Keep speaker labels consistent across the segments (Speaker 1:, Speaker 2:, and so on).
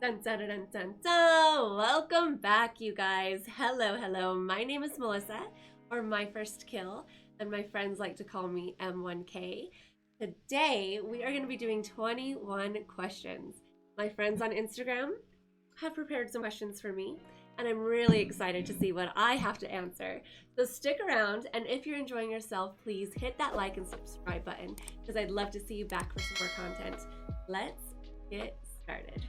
Speaker 1: Dun, dun, dun, dun, dun, dun. Welcome back, you guys. Hello, hello. My name is Melissa, or My First Kill, and my friends like to call me M1K. Today, we are going to be doing 21 questions. My friends on Instagram have prepared some questions for me, and I'm really excited to see what I have to answer. So stick around, and if you're enjoying yourself, please hit that like and subscribe button, because I'd love to see you back for some more content. Let's get started.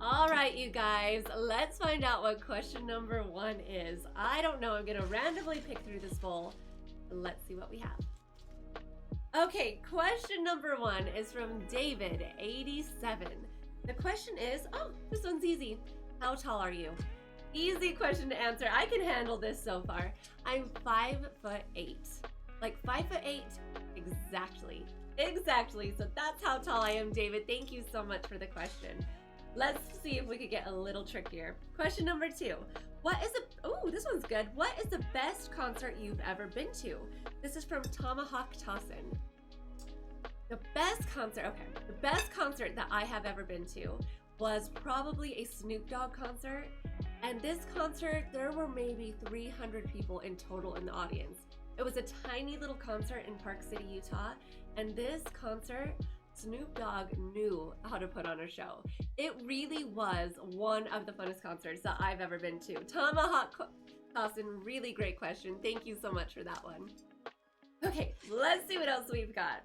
Speaker 1: All right, you guys, let's find out what question number 1 is. I don't know. I'm going to randomly pick through this bowl. Let's see what we have. Okay, question number 1 is from David87. The question is, oh, this one's easy. How tall are you? Easy question to answer. I can handle this so far. I'm 5'8". Like 5'8", exactly. Exactly. So that's how tall I am, David. Thank you so much for the question. Let's see if we could get a little trickier. Question number 2. Oh, this one's good. What is the best concert you've ever been to? This is from Tomahawk Tossin. The best concert that I have ever been to was probably a Snoop Dogg concert. And this concert, there were maybe 300 people in total in the audience. It was a tiny little concert in Park City, Utah. And this concert, Snoop Dogg knew how to put on a show. It really was one of the funnest concerts that I've ever been to. Tomahawk Tossin, really great question. Thank you so much for that one. Okay, let's see what else we've got.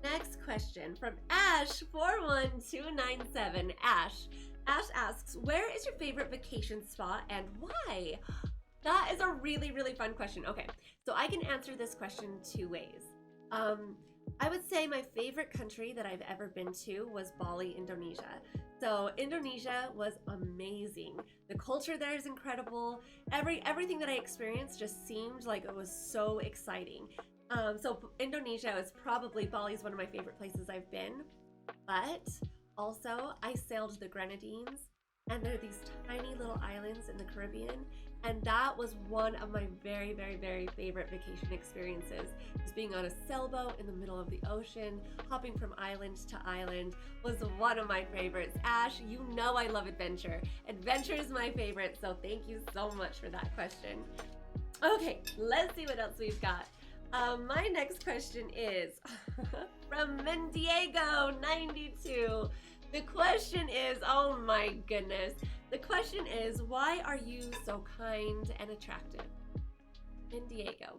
Speaker 1: Next question from Ash41297. Ash asks, where is your favorite vacation spot and why? That is a really, really fun question. Okay, so I can answer this question 2 ways. I would say my favorite country that I've ever been to was Bali, Indonesia. So Indonesia was amazing. The culture there is incredible. Everything that I experienced just seemed like it was so exciting. So Indonesia is probably, Bali is one of my favorite places I've been. But also I sailed the Grenadines, and there are these tiny little islands in the Caribbean. And that was one of my very, very, very favorite vacation experiences. Just being on a sailboat in the middle of the ocean, hopping from island to island was one of my favorites. Ash, you know I love adventure. Adventure is my favorite, so thank you so much for that question. Okay, let's see what else we've got. My next question is from Mendiego92. The question is, oh my goodness. The question is, why are you so kind and attractive? Mendiego.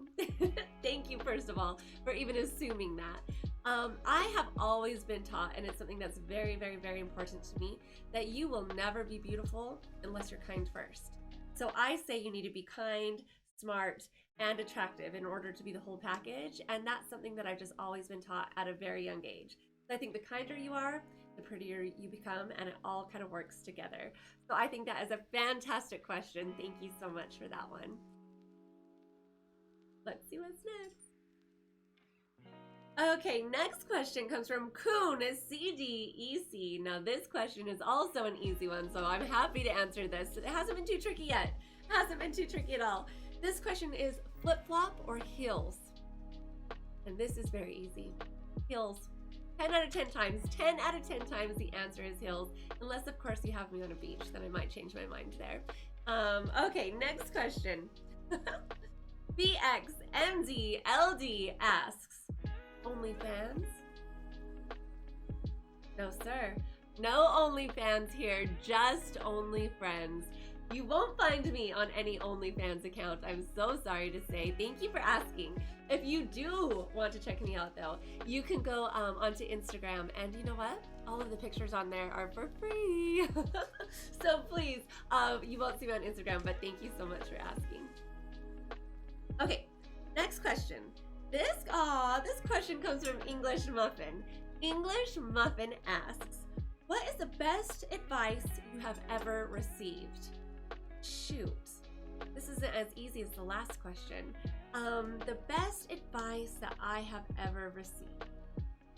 Speaker 1: Thank you, first of all, for even assuming that. I have always been taught, and it's something that's very, very, very important to me, that you will never be beautiful unless you're kind first. So I say you need to be kind, smart, and attractive in order to be the whole package, and that's something that I've just always been taught at a very young age. So I think the kinder you are, the prettier you become, and it all kind of works together. So I think that is a fantastic question. Thank you so much for that one. Let's see what's next. Okay, next question comes from Kuhn CDEC. Now this question is also an easy one, so I'm happy to answer this. It hasn't been too tricky yet. It hasn't been too tricky at all. This question is flip-flop or heels? And this is very easy. Heels. 10 out of 10 times. 10 out of 10 times the answer is heels. Unless, of course, you have me on a beach. Then I might change my mind there. Okay, next question. BXMDLD asks, OnlyFans? No, sir. No OnlyFans here. Just OnlyFriends. You won't find me on any OnlyFans account. I'm so sorry to say. Thank you for asking. If you do want to check me out, though, you can go onto Instagram, and you know what? All of the pictures on there are for free. So please, you won't see me on Instagram, but thank you so much for asking. Okay, next question. This question comes from English Muffin. English Muffin asks, what is the best advice you have ever received? Shoot, this isn't as easy as the last question. The best advice that I have ever received.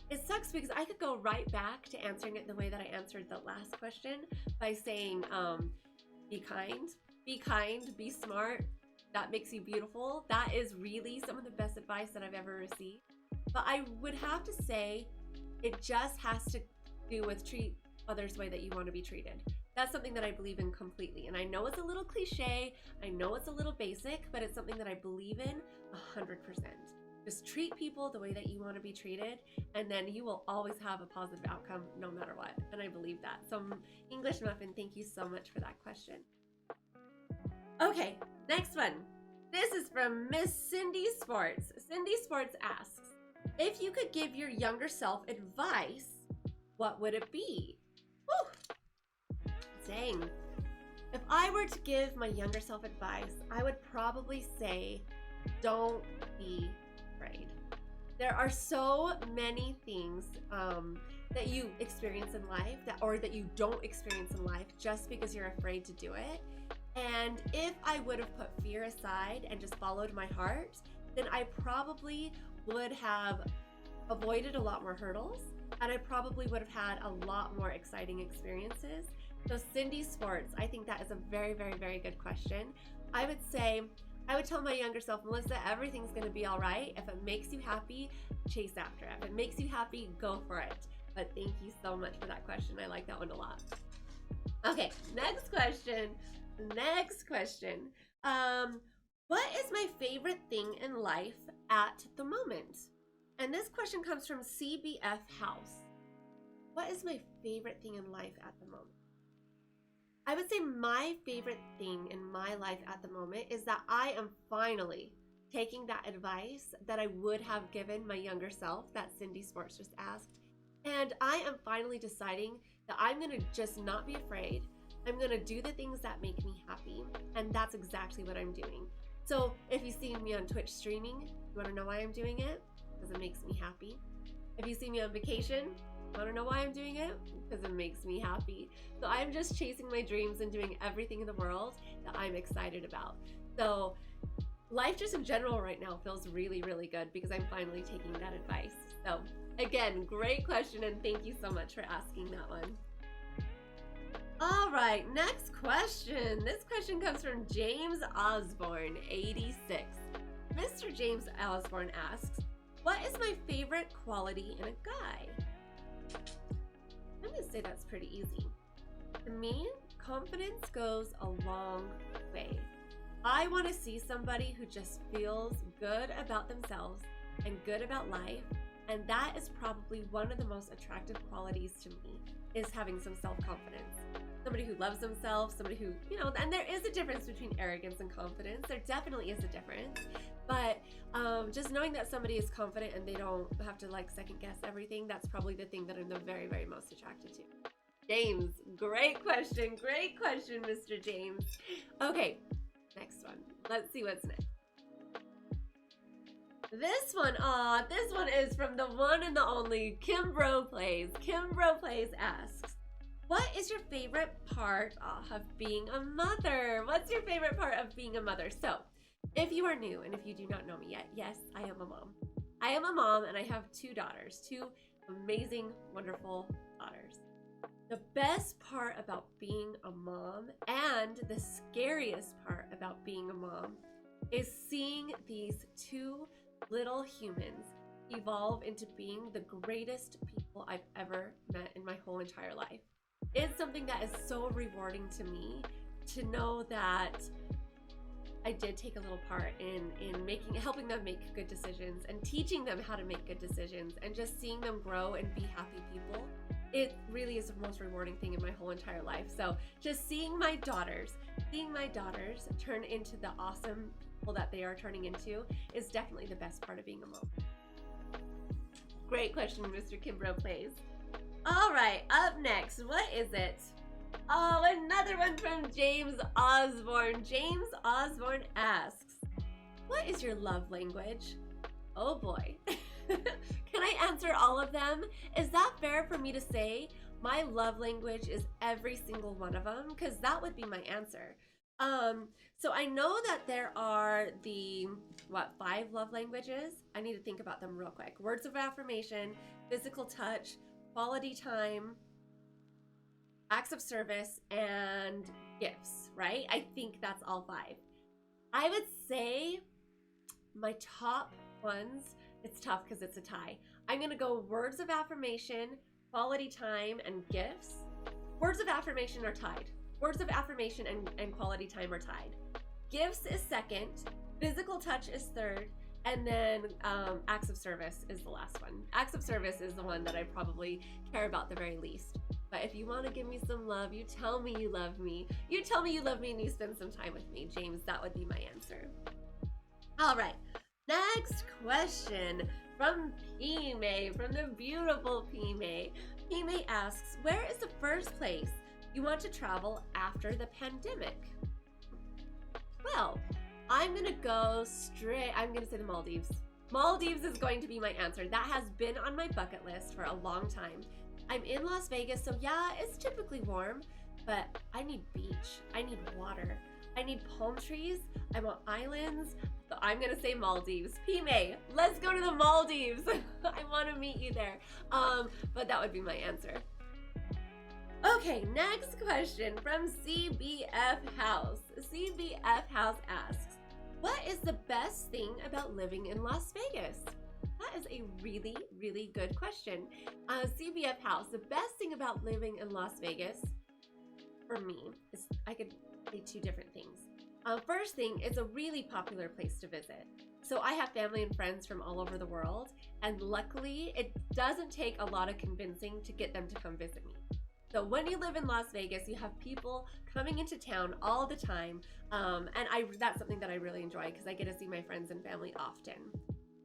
Speaker 1: It sucks because I could go right back to answering it the way that I answered the last question by saying, be kind, be smart, that makes you beautiful. That is really some of the best advice that I've ever received. But I would have to say it just has to do with treat others the way that you want to be treated. That's something that I believe in completely. And I know it's a little cliche, I know it's a little basic, but it's something that I believe in 100%. Just treat people the way that you want to be treated, and then you will always have a positive outcome no matter what. And I believe that. So English Muffin, thank you so much for that question. Okay, next one. This is from Miss Cindy Sports. Cindy Sports asks, if you could give your younger self advice, what would it be? Whew. Dang. If I were to give my younger self advice, I would probably say, don't be afraid. There are so many things that you experience in life or that you don't experience in life just because you're afraid to do it. And if I would have put fear aside and just followed my heart, then I probably would have avoided a lot more hurdles, and I probably would have had a lot more exciting experiences. So Cindy Sports, I think that is a very, very, very good question. I would say, I would tell my younger self, Melissa, everything's gonna be all right. If it makes you happy, chase after it. If it makes you happy, go for it. But thank you so much for that question. I like that one a lot. Okay, next question. What is my favorite thing in life at the moment? And this question comes from CBF House. What is my favorite thing in life at the moment? I would say my favorite thing in my life at the moment is that I am finally taking that advice that I would have given my younger self that Cindy Sports just asked. And I am finally deciding that I'm going to just not be afraid. I'm going to do the things that make me happy. And that's exactly what I'm doing. So if you see me on Twitch streaming, you want to know why I'm doing it? Because it makes me happy. If you see me on vacation, you want to know why I'm doing it? Because it makes me happy. So I'm just chasing my dreams and doing everything in the world that I'm excited about. So life just in general right now feels really, really good because I'm finally taking that advice. So again, great question, and thank you so much for asking that one. All right, next question. This question comes from James Osborne, 86. Mr. James Osborne asks, what is my favorite quality in a guy? I'm gonna say that's pretty easy. To me, confidence goes a long way. I want to see somebody who just feels good about themselves and good about life, and that is probably one of the most attractive qualities to me, is having some self-confidence. Somebody who loves themselves, somebody who, and there is a difference between arrogance and confidence. There definitely is a difference. But just knowing that somebody is confident and they don't have to second guess everything, that's probably the thing that I'm the very, very most attracted to. James, great question, Mr. James. Okay, next one. Let's see what's next. This one is from the one and the only Kimbro Plays. Kimbro Plays asks, what is your favorite part of being a mother? What's your favorite part of being a mother? So, if you are new and if you do not know me yet, yes, I am a mom. I am a mom and I have two daughters, two amazing, wonderful daughters. The best part about being a mom and the scariest part about being a mom is seeing these two little humans evolve into being the greatest people I've ever met in my whole entire life. It's something that is so rewarding to me to know that I did take a little part in helping them make good decisions and teaching them how to make good decisions and just seeing them grow and be happy people. It really is the most rewarding thing in my whole entire life. So just seeing my daughters turn into the awesome people that they are turning into is definitely the best part of being a mom. Great question, Mr. Kimbrough Plays. All right, up next, what is it? Oh, another one from James Osborne. James Osborne asks, what is your love language? Oh boy. Can I answer all of them? Is that fair for me to say my love language is every single one of them? Because that would be my answer. So I know that there are the, 5 love languages? I need to think about them real quick. Words of affirmation, physical touch, quality time, acts of service, and gifts, right? I think that's all 5. I would say my top ones, it's tough because it's a tie. I'm going to go words of affirmation, quality time, and gifts. Words of affirmation are tied. Words of affirmation and quality time are tied. Gifts is second, physical touch is third, and then acts of service is the last one. Acts of service is the one that I probably care about the very least. But if you want to give me some love, you tell me you love me. You tell me you love me and you spend some time with me. James, that would be my answer. All right, next question from P-May, from the beautiful P-May. P-May asks, where is the first place you want to travel after the pandemic? Well, I'm gonna go straight, I'm gonna say the Maldives. Maldives is going to be my answer. That has been on my bucket list for a long time. I'm in Las Vegas, so yeah, it's typically warm, but I need beach, I need water, I need palm trees, I want islands, so I'm gonna say Maldives. P-May, let's go to the Maldives. I wanna meet you there. But that would be my answer. Okay, next question from CBF House. CBF House asks, what is the best thing about living in Las Vegas? That is a really, really good question. CBF House, the best thing about living in Las Vegas, for me, is I could say two different things. First thing, it's a really popular place to visit. So I have family and friends from all over the world, and luckily, it doesn't take a lot of convincing to get them to come visit me. So when you live in Las Vegas, you have people coming into town all the time, and that's something that I really enjoy because I get to see my friends and family often.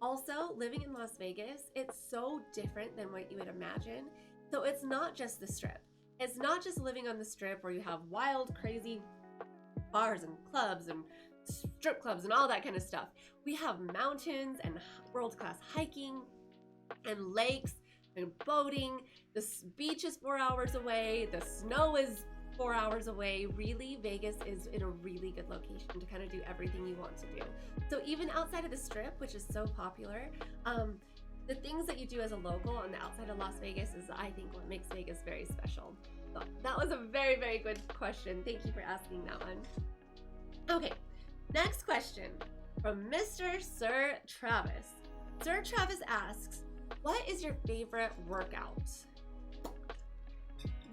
Speaker 1: Also, living in Las Vegas, it's so different than what you would imagine. So it's not just the Strip. It's not just living on the Strip where you have wild, crazy bars and clubs and strip clubs and all that kind of stuff. We have mountains and world-class hiking and lakes and boating. The beach is 4 hours away. The snow is 4 hours away. Really, Vegas is in a really good location to kind of do everything you want to do. So even outside of the Strip, which is so popular, the things that you do as a local on the outside of Las Vegas is, I think, what makes Vegas very special. So that was a very, very good question. Thank you for asking that one. Okay, next question from Mr. Sir Travis. Sir Travis asks, what is your favorite workout?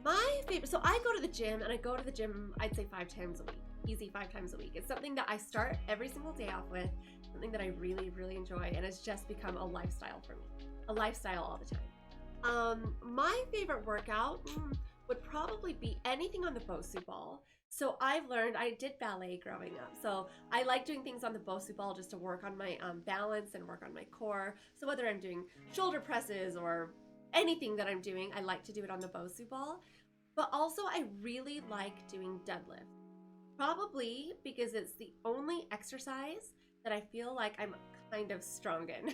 Speaker 1: My favorite, so I go to the gym, and I go to the gym, I'd say 5 times a week. Easy 5 times a week. It's something that I start every single day off with, something that I really, really enjoy, and it's just become a lifestyle for me. A lifestyle all the time. My favorite workout would probably be anything on the Bosu ball. So I've learned, I did ballet growing up, so I like doing things on the Bosu ball just to work on my balance and work on my core. So whether I'm doing shoulder presses or anything that I'm doing, I like to do it on the Bosu ball. But also I really like doing deadlift. Probably because it's the only exercise that I feel like I'm kind of strong in.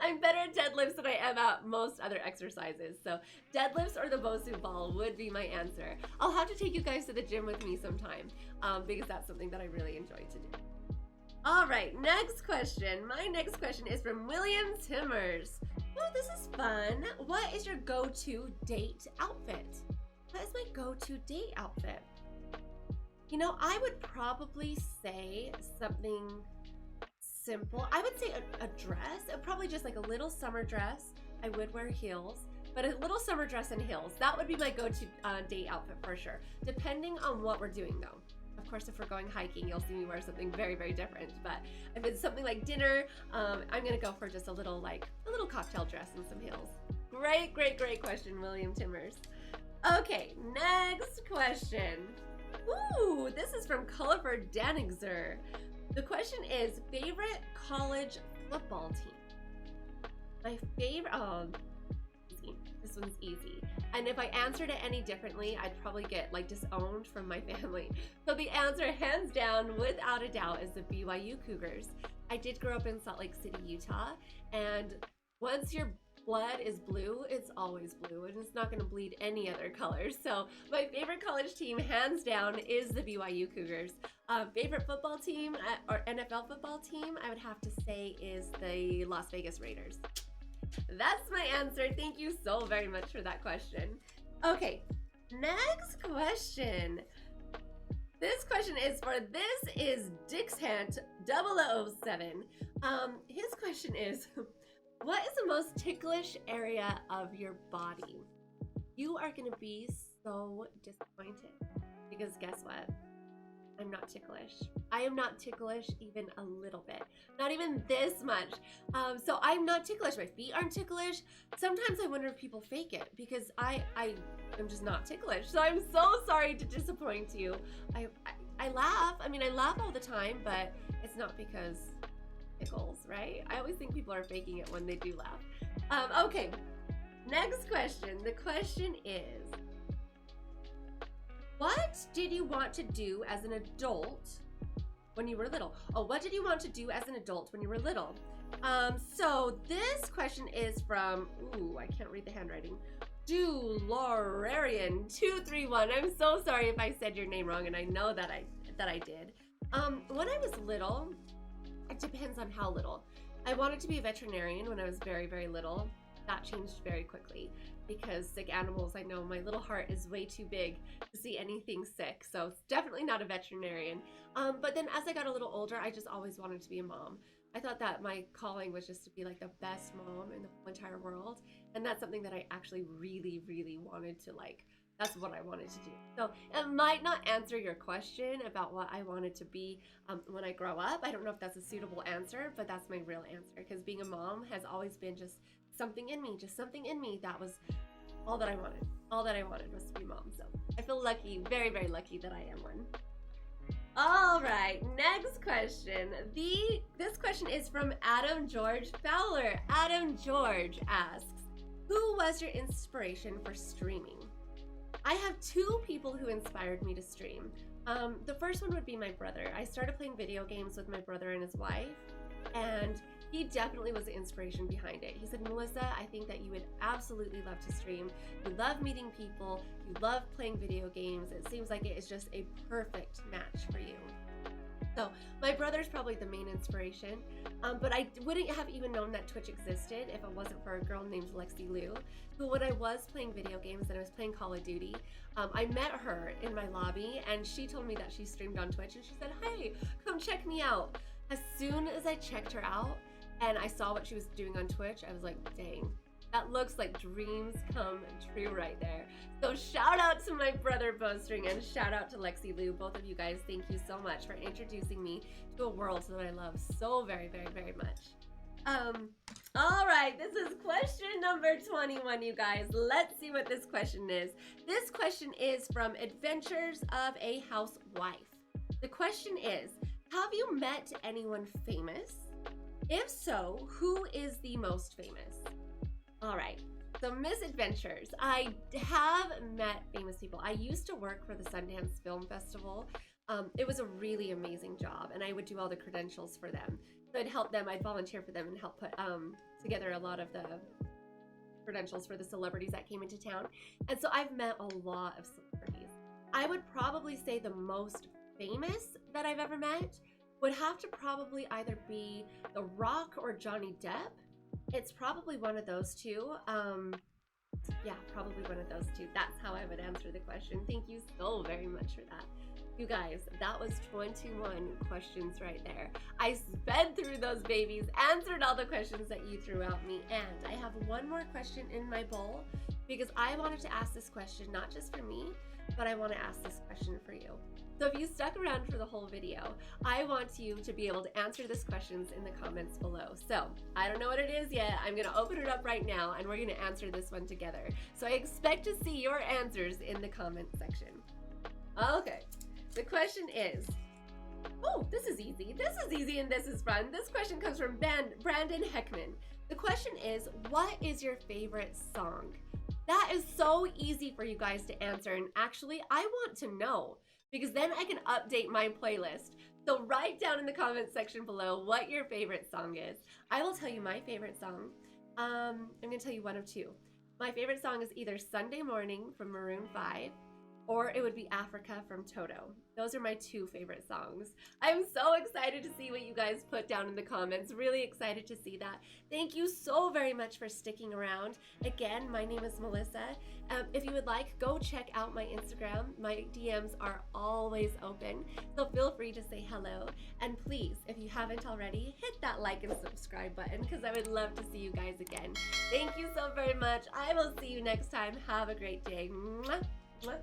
Speaker 1: I'm better at deadlifts than I am at most other exercises. So deadlifts or the Bosu ball would be my answer. I'll have to take you guys to the gym with me sometime because that's something that I really enjoy to do. All right, next question. My next question is from William Timmers. Oh, this is fun. What is your go-to date outfit? What is my go-to date outfit? You know, I would probably say something simple. I would say a dress, probably just like a little summer dress. I would wear heels, but a little summer dress and heels. That would be my go-to date outfit for sure, depending on what we're doing though. Of course, if we're going hiking, you'll see me wear something very, very different. But if it's something like dinner, I'm gonna go for just a little cocktail dress and some heels. Great, great, great question, William Timmers. Okay, next question. Ooh, this is from Culliver Danixer. The question is, favorite college football team? My favorite, easy. This one's easy. And if I answered it any differently, I'd probably get like disowned from my family. So the answer, hands down, without a doubt, is the BYU Cougars. I did grow up in Salt Lake City, Utah, and once your blood is blue, it's always blue, and it's not going to bleed any other color. So my favorite college team, hands down, is the BYU Cougars. Favorite football team or NFL football team, I would have to say, is the Las Vegas Raiders. That's my answer. Thank you so very much for that question. Okay, next question. This question is Dixhant007. His question is, what is the most ticklish area of your body? You are gonna be so disappointed because guess what? I'm not ticklish. I am not ticklish even a little bit. Not even this much. So I'm not ticklish. My feet aren't ticklish. Sometimes I wonder if people fake it because I am just not ticklish. So I'm so sorry to disappoint you. I laugh. I mean, I laugh all the time, but it's not because tickles, right? I always think people are faking it when they do laugh. Okay, next question. The question is, what did you want to do as an adult when you were little? Oh, what did you want to do as an adult when you were little? So this question is from, ooh, I can't read the handwriting. Dulorarian231. I'm so sorry if I said your name wrong, and I know that I did. When I was little, it depends on how little. I wanted to be a veterinarian when I was very, very little. That changed very quickly because sick animals, I know my little heart is way too big to see anything sick. So it's definitely not a veterinarian. But then as I got a little older, I just always wanted to be a mom. I thought that my calling was just to be like the best mom in the whole entire world. And that's something that I actually really, really wanted to like. That's what I wanted to do. So it might not answer your question about what I wanted to be when I grow up. I don't know if that's a suitable answer, but that's my real answer because being a mom has always been just something in me, That was all that I wanted. All that I wanted was to be a mom. So I feel lucky, very, very lucky that I am one. All right, next question. This question is from Adam George Fowler. Adam George asks, who was your inspiration for streaming? I have two people who inspired me to stream. The first one would be my brother. I started playing video games with my brother and his wife, and he definitely was the inspiration behind it. He said, Melissa, I think that you would absolutely love to stream. You love meeting people. You love playing video games. It seems like it is just a perfect match for you. So my brother's probably the main inspiration, but I wouldn't have even known that Twitch existed if it wasn't for a girl named Lexi Liu, who when I was playing video games and I was playing Call of Duty, I met her in my lobby and she told me that she streamed on Twitch and she said, hey, come check me out. As soon as I checked her out and I saw what she was doing on Twitch, I was like, dang, that looks like dreams come true right there. So shout out to my brother Bowstring and shout out to Lexi Liu. Both of you guys, thank you so much for introducing me to a world that I love so very, very, very much. All right, this is question number 21, you guys. Let's see what this question is. This question is from Adventures of a Housewife. The question is, have you met anyone famous? If so, who is the most famous? All right, so Misadventures, I have met famous people. I used to work for the Sundance Film Festival. It was a really amazing job, and I would do all the credentials for them. So I'd help them, I'd volunteer for them and help put together a lot of the credentials for the celebrities that came into town. And so I've met a lot of celebrities. I would probably say the most famous that I've ever met would have to probably either be The Rock or Johnny Depp. It's probably one of those two. Yeah, probably one of those two. That's how I would answer the question. Thank you so very much for that. You guys, that was 21 questions right there. I sped through those babies, answered all the questions that you threw at me, and I have one more question in my bowl because I wanted to ask this question not just for me, but I want to ask this question for you. So if you stuck around for the whole video, I want you to be able to answer these questions in the comments below. So I don't know what it is yet. I'm going to open it up right now and we're going to answer this one together. So I expect to see your answers in the comment section. Okay, the question is, oh, this is easy. This is easy and this is fun. This question comes from Brandon Heckman. The question is, what is your favorite song? That is so easy for you guys to answer. And actually, I want to know, because then I can update my playlist. So write down in the comment section below what your favorite song is. I will tell you my favorite song. I'm gonna tell you one of two. My favorite song is either Sunday Morning from Maroon 5 or it would be Africa from Toto. Those are my two favorite songs. I'm so excited to see what you guys put down in the comments. Really excited to see that. Thank you so very much for sticking around. Again, my name is Melissa. If you would like, go check out my Instagram. My DMs are always open, so feel free to say hello. And please, if you haven't already, hit that like and subscribe button because I would love to see you guys again. Thank you so very much. I will see you next time. Have a great day. Mwah, mwah.